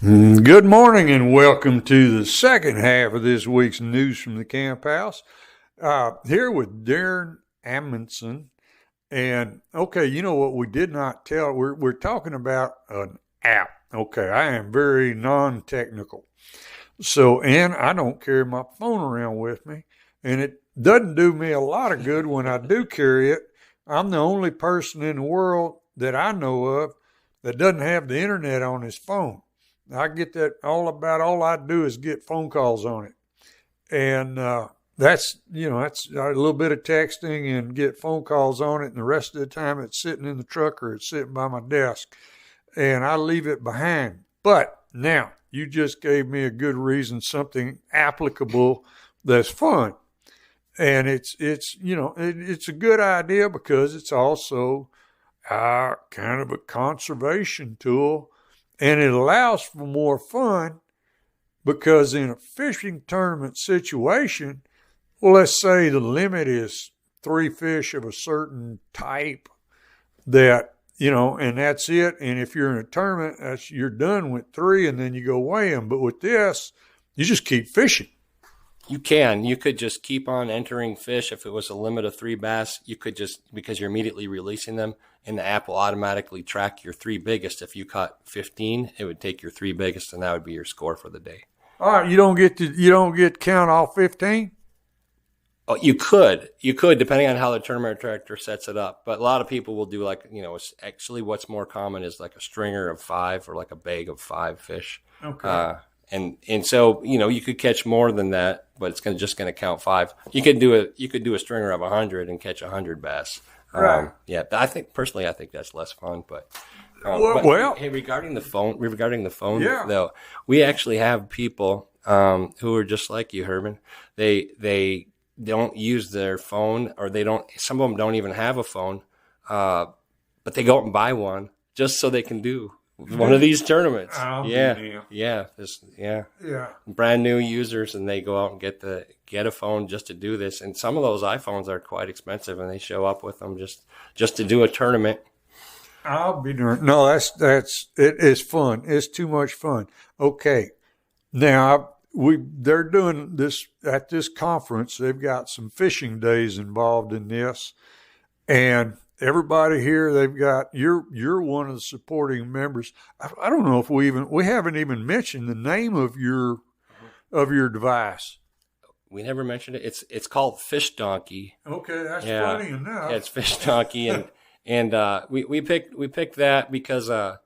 Good morning and welcome to the second half of this week's News from the Camp House. Here with Darren Amundson. And okay, you know what we did not tell? We're talking about an app. Okay, I am very non-technical. And I don't carry my phone around with me. And it doesn't do me a lot of good when I do carry it. I'm the only person in the world that I know of that doesn't have the internet on his phone. I get that all I do is get phone calls on it. And that's a little bit of texting and get phone calls on it. And the rest of the time it's sitting in the truck or it's sitting by my desk and I leave it behind. But now you just gave me a good reason, something applicable that's fun. And it's a good idea because it's also kind of a conservation tool. And it allows for more fun because in a fishing tournament situation, well, let's say the limit is 3 fish of a certain type that, and that's it. And if you're in a tournament, you're done with 3 and then you go weigh them. But with this, you just keep fishing. You could just keep on entering fish. If it was a limit of 3 bass, you could just, because you're immediately releasing them, and the app will automatically track your 3 biggest. If you caught 15, it would take your 3 biggest, and that would be your score for the day. All right, you don't get count all 15? Oh, you could, depending on how the tournament director sets it up. But a lot of people will do actually what's more common is like a stringer of 5 or like a bag of 5 fish. Okay. And so, you could catch more than that, but it's just going to count 5. You could do a stringer of 100 and catch 100 bass. Right. I think that's less fun, but hey, regarding the phone, yeah. though, we actually have people, who are just like you, Herman. They don't use their phone, or some of them don't even have a phone, but they go out and buy one just so they can do one of these tournaments. Yeah. Brand new users, and they go out and get a phone just to do this. And some of those iPhones are quite expensive, and they show up with them just to do a tournament. I'll be darned. No, it is fun. It's too much fun. Okay, now they're doing this at this conference. They've got some fishing days involved in this, and everybody here, they've got you're one of the supporting members. I don't know if we haven't even mentioned the name of your device. We never mentioned it. It's called Fish Donkey. Okay, that's funny enough. Yeah, it's Fish Donkey, and we picked that because a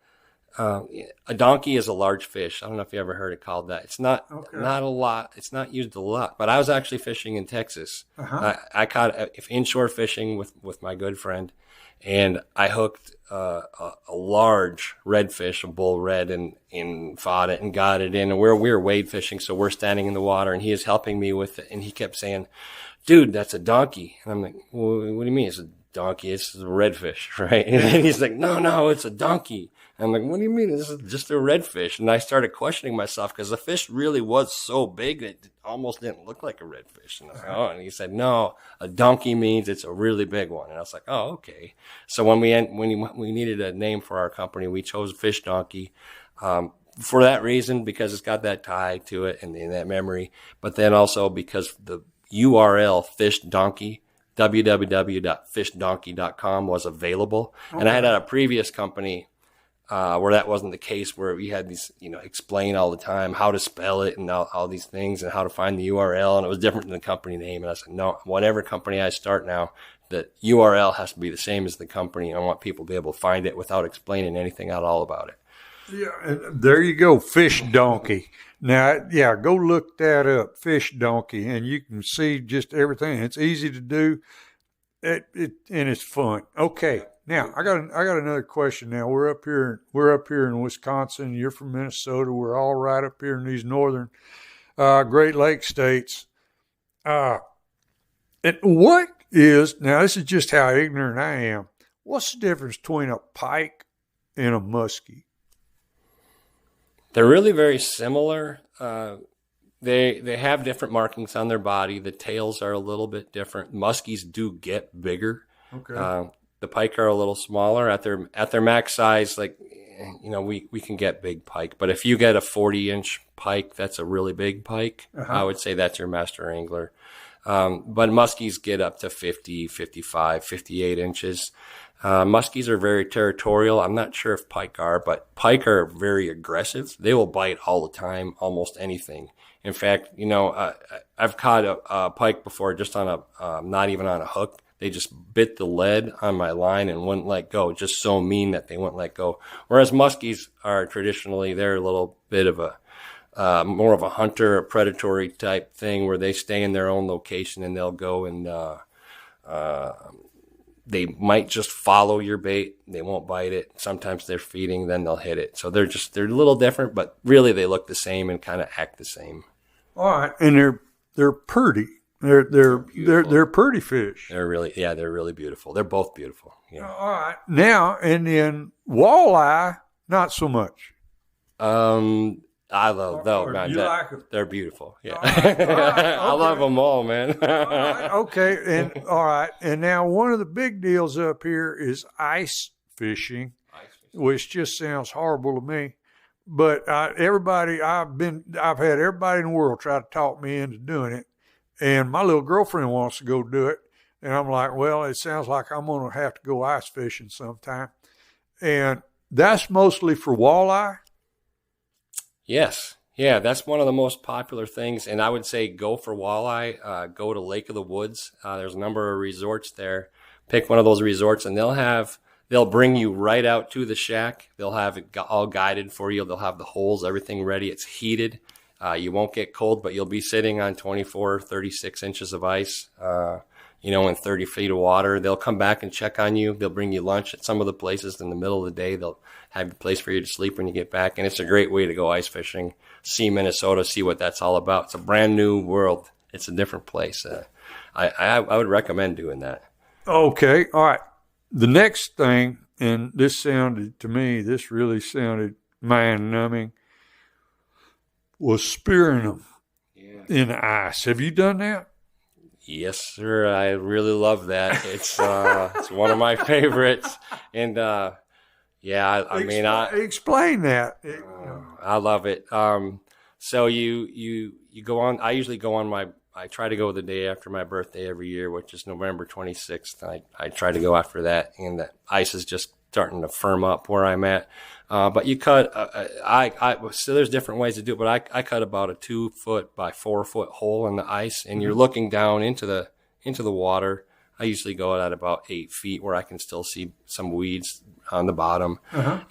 donkey is a large fish. I don't know if you ever heard it called that. It's not a lot. It's not used a lot. But I was actually fishing in Texas. I caught inshore fishing with my good friend, and I hooked a large redfish, a bull red, and fought it and got it in. And we were wade fishing, so we're standing in the water, and he is helping me with it. And he kept saying, "Dude, that's a donkey." And I'm like, "Well, what do you mean it's a donkey? It's a redfish, right?" And then he's like, "No, it's a donkey." I'm like, "What do you mean? This is just a redfish." And I started questioning myself because the fish really was so big that it almost didn't look like a redfish. And I was like, "Oh," and he said, "No, a donkey means it's a really big one." And I was like, "Oh, okay." So when we needed a name for our company, we chose Fish Donkey for that reason, because it's got that tie to it and that memory, but then also because the URL Fish Donkey, www.fishdonkey.com, was available. Okay. And I had at a previous company where that wasn't the case, where we had these, explain all the time how to spell it and all these things and how to find the URL. And it was different than the company name. And I said, no, whatever company I start now, the URL has to be the same as the company. I want people to be able to find it without explaining anything at all about it. Yeah, and there you go, Fish Donkey. Now, yeah, go look that up, Fish Donkey, and you can see just everything. It's easy to do, and it's fun. Okay, now I got another question. Now we're up here in Wisconsin. You're from Minnesota. We're all right up here in these northern Great Lakes states. And what is, now this is just how ignorant I am. What's the difference between a pike and a muskie? They're really very similar. They have different markings on their body. The tails are a little bit different. Muskies do get bigger. Okay. The pike are a little smaller at their max size. Like we can get big pike, but if you get a 40-inch pike, that's a really big pike. I would say that's your master angler. But muskies get up to 50, 55, 58 inches. Muskies are very territorial. I'm not sure if pike are, but pike are very aggressive. They will bite all the time, almost anything. In fact, I've caught a pike before just on not even on a hook. They just bit the lead on my line and wouldn't let go. Just so mean that they wouldn't let go. Whereas muskies are traditionally, they're a little bit of more of a hunter, a predatory type thing where they stay in their own location and they'll go and they might just follow your bait. They won't bite it. Sometimes they're feeding, then they'll hit it. So they're a little different, but really they look the same and kind of act the same. All right, and they're pretty. They're pretty fish. They're really beautiful. They're both beautiful. Yeah. All right. Now, and then walleye, not so much. I love those. Like them? They're beautiful. Yeah. All right. Okay. I love them all, man. All right. Okay. All right. And now one of the big deals up here is ice fishing, which just sounds horrible to me. But I've had everybody in the world try to talk me into doing it. And my little girlfriend wants to go do it. And I'm like, well, it sounds like I'm going to have to go ice fishing sometime. And that's mostly for walleye? Yes. Yeah, that's one of the most popular things. And I would say go for walleye, go to Lake of the Woods. There's a number of resorts there. Pick one of those resorts and they'll bring you right out to the shack. They'll have it all guided for you. They'll have the holes, everything ready. It's heated. You won't get cold, but you'll be sitting on 24, 36 inches of ice, in 30 feet of water. They'll come back and check on you. They'll bring you lunch at some of the places in the middle of the day. They'll have a place for you to sleep when you get back. And it's a great way to go ice fishing, see Minnesota, see what that's all about. It's a brand new world. It's a different place. I would recommend doing that. Okay. All right. The next thing, and this really sounded mind-numbing, was spearing them in the ice. Have you done that? Yes, sir. I really love that. It's one of my favorites. And explain that. I love it. So you go on. I usually go on I try to go the day after my birthday every year, which is November 26th. I try to go after that, and the ice is just starting to firm up where I'm at. But you cut, so there's different ways to do it, but I cut about a 2-foot by 4-foot hole in the ice, and you're looking down into the water. I usually go at about 8 feet where I can still see some weeds on the bottom.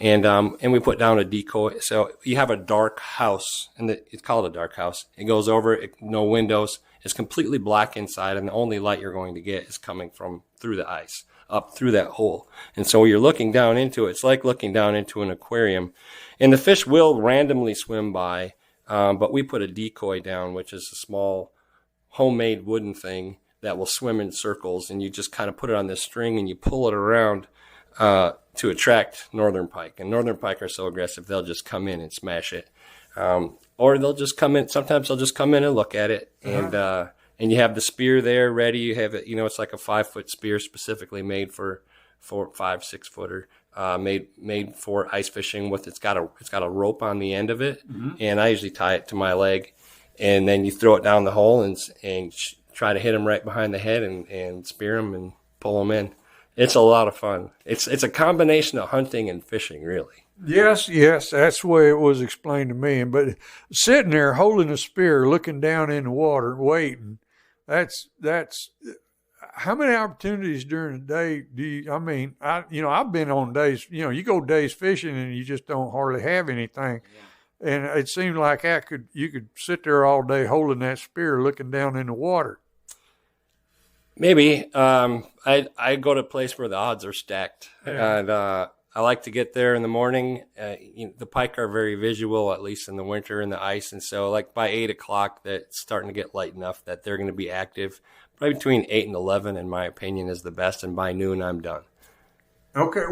And we put down a decoy. So you have a dark house, and it's called a dark house. It goes over, no windows. It's completely black inside, and the only light you're going to get is coming from through the ice, up through that hole. And so you're looking down into it. It's like looking down into an aquarium. And the fish will randomly swim by, but we put a decoy down, which is a small homemade wooden thing that will swim in circles, and you just kind of put it on this string and you pull it around to attract northern pike. And northern pike are so aggressive, they'll just come in and smash it. Or they'll just come in. Sometimes they'll just come in and look at it. And you have the spear there ready. You have it, it's like a 5-foot spear specifically made for 5-6 footer, made for ice fishing. It's got a rope on the end of it. And I usually tie it to my leg, and then you throw it down the hole and try to hit them right behind the head and spear them and pull them in. It's a lot of fun. It's a combination of hunting and fishing, really. Yes, that's the way it was explained to me. But sitting there holding a spear, looking down in the water, waiting, that's how many opportunities during the day do you, I've been on days, you go days fishing and you just don't hardly have anything. Yeah. And it seemed like you could sit there all day holding that spear, looking down in the water. Maybe. I go to a place where the odds are stacked. Yeah. And I like to get there in the morning. The pike are very visual, at least in the winter in the ice. And so like by 8 o'clock, that's starting to get light enough that they're going to be active. Probably between 8 and 11, in my opinion, is the best. And by noon, I'm done. Okay.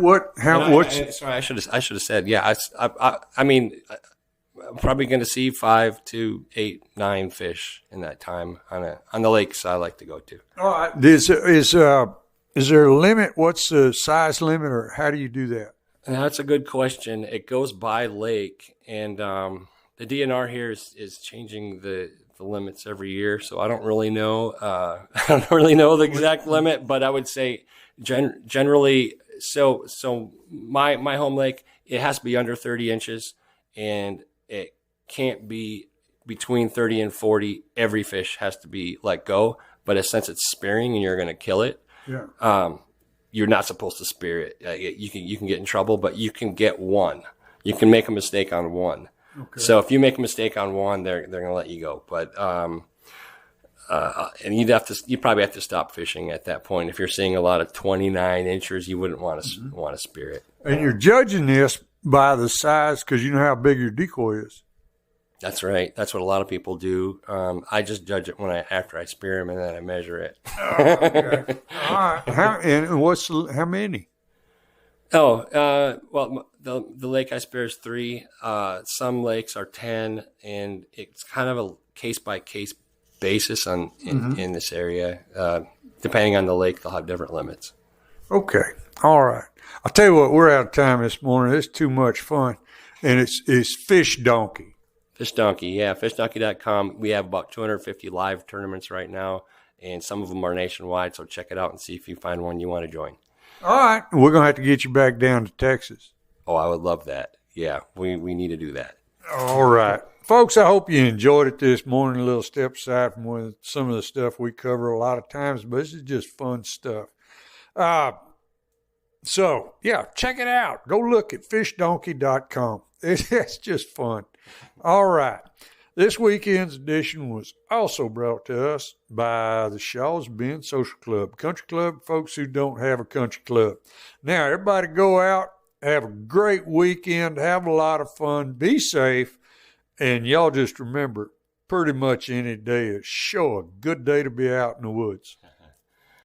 Sorry, I should have said, yeah. I'm probably going to see 5 to 8, 9 fish in that time on the lakes I like to go to. All right. Is there a limit? What's the size limit, or how do you do that? That's a good question. It goes by lake, and the DNR here is changing the limits every year. So I don't really know. I don't really know the exact limit, but I would say generally. So my home lake, it has to be under 30 inches, and it can't be between 30 and 40. Every fish has to be let go. But since it's spearing and you're going to kill it, you're not supposed to spear it. You can get in trouble, but you can get one. You can make a mistake on one. Okay. So if you make a mistake on one, they're going to let you go. But and you probably have to stop fishing at that point. If you're seeing a lot of 29 inchers, you wouldn't want to spear it. And you're judging this by the size because you know how big your decoy is. That's right. That's what a lot of people do. I just judge it after I spear them, and then I measure it. Okay. All right. How many? Well, the lake I spear is 3. Some lakes are 10, and it's kind of a case by case basis in this area. Depending on the lake, they'll have different limits. Okay. All right. I'll tell you what. We're out of time this morning. It's too much fun, and it's Fish Donkey. Fish Donkey, yeah, fishdonkey.com. We have about 250 live tournaments right now, and some of them are nationwide, so check it out and see if you find one you want to join. All right. We're going to have to get you back down to Texas. Oh, I would love that. Yeah, we need to do that. All right. Folks, I hope you enjoyed it this morning, a little step aside from some of the stuff we cover a lot of times, but this is just fun stuff. So, yeah, check it out. Go look at fishdonkey.com. It's just fun. All right. This weekend's edition was also brought to us by the Shaw's Bend Social Club, country club, folks who don't have a country club. Now, everybody go out, have a great weekend, have a lot of fun, be safe, and y'all just remember, pretty much any day is sure a good day to be out in the woods.